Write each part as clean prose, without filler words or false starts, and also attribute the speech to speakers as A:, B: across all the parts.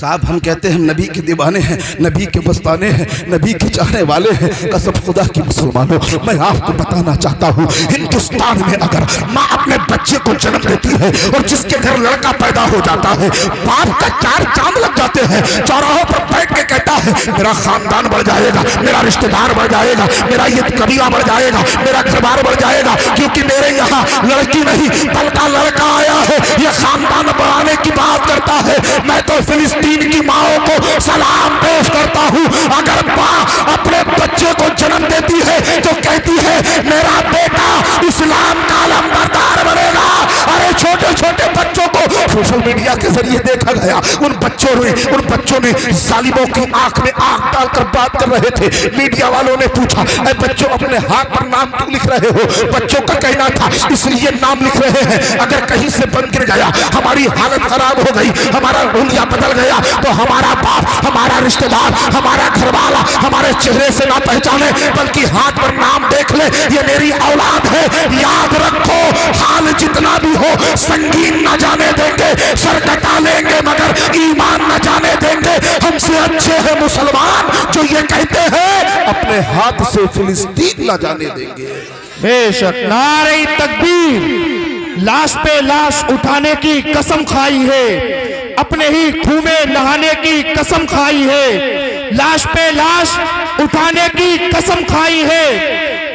A: صاحب ہم کہتے ہیں ہم نبی کے دیوانے ہیں، نبی کے مستانے ہیں، نبی کے چاہنے والے ہیں۔ قسم خدا کی مسلمانوں، میں آپ کو بتانا چاہتا ہوں، ہندوستان میں اگر ماں اپنے بچے کو جنم دیتی ہے اور جس کے گھر لڑکا پیدا ہو جاتا ہے، باپ کا 4 چاند لگ جاتے ہیں، چوراہوں پر بیٹھ کے کہتا ہے میرا خاندان بڑھ جائے گا، میرا رشتہ دار بڑھ جائے گا، میرا یہ قبیلہ بڑھ جائے گا، میرا گھر بار بڑھ جائے گا، کیونکہ میرے یہاں لڑکی نہیں بلکہ لڑکا آیا ہے، یہ خاندان بڑھانے کی بات کرتا ہے۔ میں تو فلسطین کی ماں کو سلام پیش کرتا ہوں، اگر ماں اپنے بچے کو جنم دیتی ہے تو کہتی ہے میرا بیٹا اسلام کا علمبردار بنے گا۔ ارے چھوٹے چھوٹے بچوں کو سوشل میڈیا کے ذریعے دیکھا گیا، ان بچوں نے ظالموں کی آنکھ میں آنکھ ڈال کر بات کر رہے تھے۔ میڈیا والوں نے پوچھا اے بچوں اپنے ہاتھ پر نام کیوں لکھ رہے ہو؟ بچوں کا کہنا تھا اس لیے نام لکھ رہے ہیں اگر کہیں سے بن گر گیا، ہماری حالت خراب ہو گئی، ہمارا رولیا بدل گیا تو ہمارا باپ، ہمارا رشتہ دار، ہمارا گھر والا ہمارے چہرے سے نہ پہچانے بلکہ ہاتھ پر نام دیکھ لے یہ میری اولاد ہے۔ یاد رکھو حال جتنا بھی ہو سنگین نہ جانے دیں گے، سر کٹا لیں گے مگر ایمان نہ جانے دیں گے۔ ہم سے اچھے ہیں مسلمان جو یہ کہتے ہیں اپنے ہاتھ سے فلسطین نہ جانے دیں گے۔
B: بے شک نعرہ تکبیر، لاش پہ لاش اٹھانے کی قسم کھائی ہے، اپنے ہی خون میں نہانے کی قسم کھائی ہے، لاش پہ لاش اٹھانے کی قسم کھائی ہے،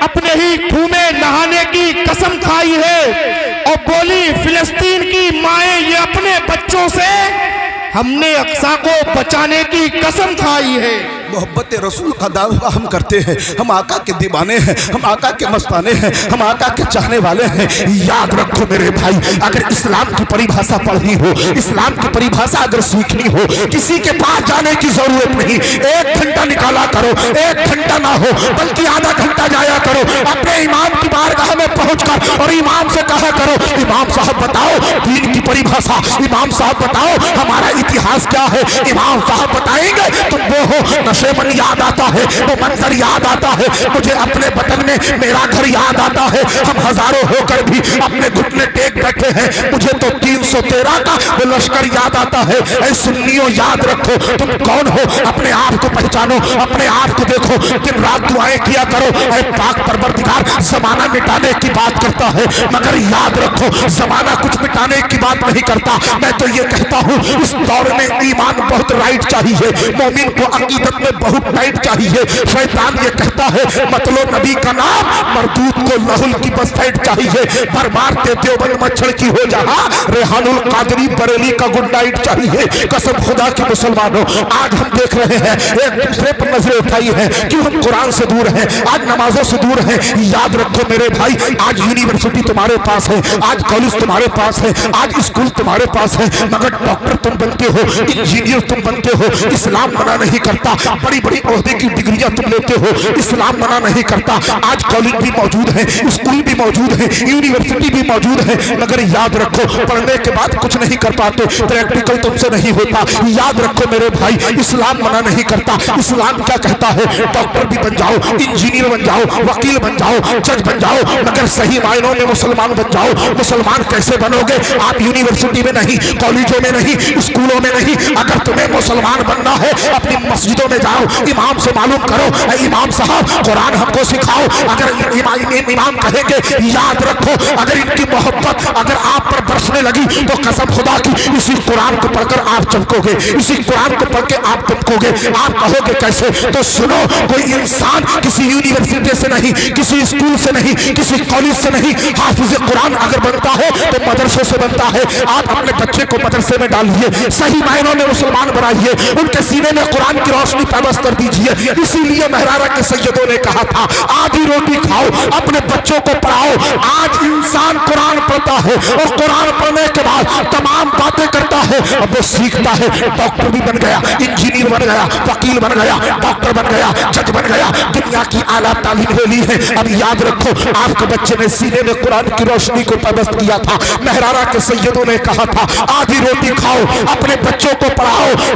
B: اپنے ہی خون میں نہانے کی قسم کھائی ہے، اور بولی فلسطین کی مائیں یہ اپنے بچوں سے ہم نے اقصی کو بچانے کی قسم کھائی ہے۔
A: محبت رسول کا دعویٰ ہم کرتے ہیں، ہم آقا کے دیوانے ہیں، ہم آقا کے مستانے ہیں، ہم آقا کے چاہنے والے ہیں۔ یاد رکھو میرے بھائی، اگر اسلام کی پریبھاشا پڑھنی ہو، اسلام کی پریبھاشا اگر سیکھنی ہو، کسی کے پاس جانے کی ضرورت نہیں۔ 1 گھنٹہ نکالا کرو، 1 گھنٹہ نہ ہو بلکہ آدھا گھنٹہ جایا کرو اپنے امام کی بارگاہ میں پہنچ کر اور امام سے کہا کرو امام صاحب بتاؤ دین کی پریبھاشا، امام صاحب بتاؤ ہمارا اتہاس کیا ہے۔ امام صاحب بتائیں گے تم وہ ہو، نشے من یاد آتا ہے، وہ منظر یاد آتا ہے، مجھے اپنے وطن میں میرا گھر یاد آتا ہے، ہم ہزاروں ہو کر بھی اپنے گھٹنے ٹیک بیٹھے ہیں، مجھے تو 313 کا وہ لشکر یاد آتا ہے۔ اے سنیوں یاد رکھو تم کون ہو، اپنے آپ کو پہچانو، اپنے آپ کو دیکھو، دن رات دعائیں کیا کرو۔ اے پاک پروردگار زمانہ مٹانے کی بات کرتا ہے مگر یاد رکھو زمانہ کچھ مٹانے کی بات نہیں کرتا۔ میں تو یہ کہتا ہوں اس دور میں ایمان بہت رائٹ چاہیے، مومن کو عقیدت میں بہت ٹائٹ چاہیے۔ شیطان یہ کہتا ہے مطلب نبی کا نام، مردود کو لہل کی بس ٹائٹ چاہیے، پر مارتے دیوبند مچھڑ کی ہو جہاں، ریحان القادری بریلی کا گڈ نائٹ چاہیے۔ قسم خدا کی مسلمانوں، آج ہم دیکھ رہے ہیں ایک دوسرے پر نظریں اٹھائی ہیں، کیوں ہم قرآن سے دور ہیں، آج نمازوں سے دور ہیں۔ یاد رکھو میرے بھائی، آج یونیورسٹی تمہارے پاس ہے، آج کالج تمہارے پاس ہے، آج اسکول تمہارے پاس ہے، مگر ڈاکٹر تم بنتے ہو، انجینئر تم بنتے ہو، اسلام منع نہیں کرتا۔ بڑی بڑی عہدے کی ڈگریاں تم لیتے ہو، اسلام منع نہیں کرتا۔ آج کالج بھی موجود ہے، اسکول بھی موجود ہے، یونیورسٹی بھی موجود ہے، مگر یاد رکھو پڑھنے کے بعد کچھ نہیں کر پاتے، پریکٹیکل تم سے نہیں ہوتا۔ یاد رکھو میرے بھائی، اسلام منع نہیں کرتا۔ اسلام کیا کہتا ہے؟ ڈاکٹر بھی بن جاؤ، انجینئر بن جاؤ، وکیل بن جاؤ، جج بن جاؤ، مگر صحیح معنوں میں مسلمان بن جاؤ۔ مسلمان کیسے بنو گے؟ آپ یونیورسٹی میں نہیں، کالجوں میں نہیں، اسکولوں میں نہیں۔ اگر تمہیں مسلمان بننا ہے اپنی مسجدوں میں جاؤ، امام سے معلوم کرو اے امام صاحب قرآن ہم کو سکھاؤ۔ اگر امام کہیں گے یاد رکھو اگر ان کی محبت اگر آپ پر برسنے لگی تو قسم خدا کی اسی قرآن کو پڑھ کر آپ چمکو گے، اسی قرآن کو پڑھ کے آپ چمکو گے۔ آپ کہو گے کیسے؟ تو سنو، کوئی انسان کسی یونیورسٹی سے نہیں، کسی اسکول سے نہیں، کسی کالج سے نہیں، حافظ قرآن اگر بنتا ہے تو مدرسے سے بنتا ہے۔ آپ اپنے بچے کو مدرسے میں ڈالیے، صحیح معنوں میں مسلمان بنائیے، ان کے سینے میں قرآن کی روشنی پیوست کر دیجئے۔ اسی لیے مہرارہ کے سیدوں نے کہا تھا آدھی روٹی کھاؤ، اپنے بچوں کو پڑھاؤ۔ آج انسان قرآن پڑھتا ہے اور قرآن پڑھنے کے بعد تمام باتیں کرتا ہے، اب وہ سیکھتا ہے، ڈاکٹر بھی بن گیا، انجینئر بن گیا، وکیل بن گیا، ڈاکٹر بن گیا، جج بن گیا، دنیا کی اعلیٰ تعلیم لے لی ہے۔ اب یاد رکھو آپ کے بچے نے سینے میں قرآن کی روشنی کو پیوست کیا تھا۔ مہرارہ کے سیدوں نے کہا تھا آدھی روٹی کھاؤ، اپنے بچوں کو پڑھاؤ۔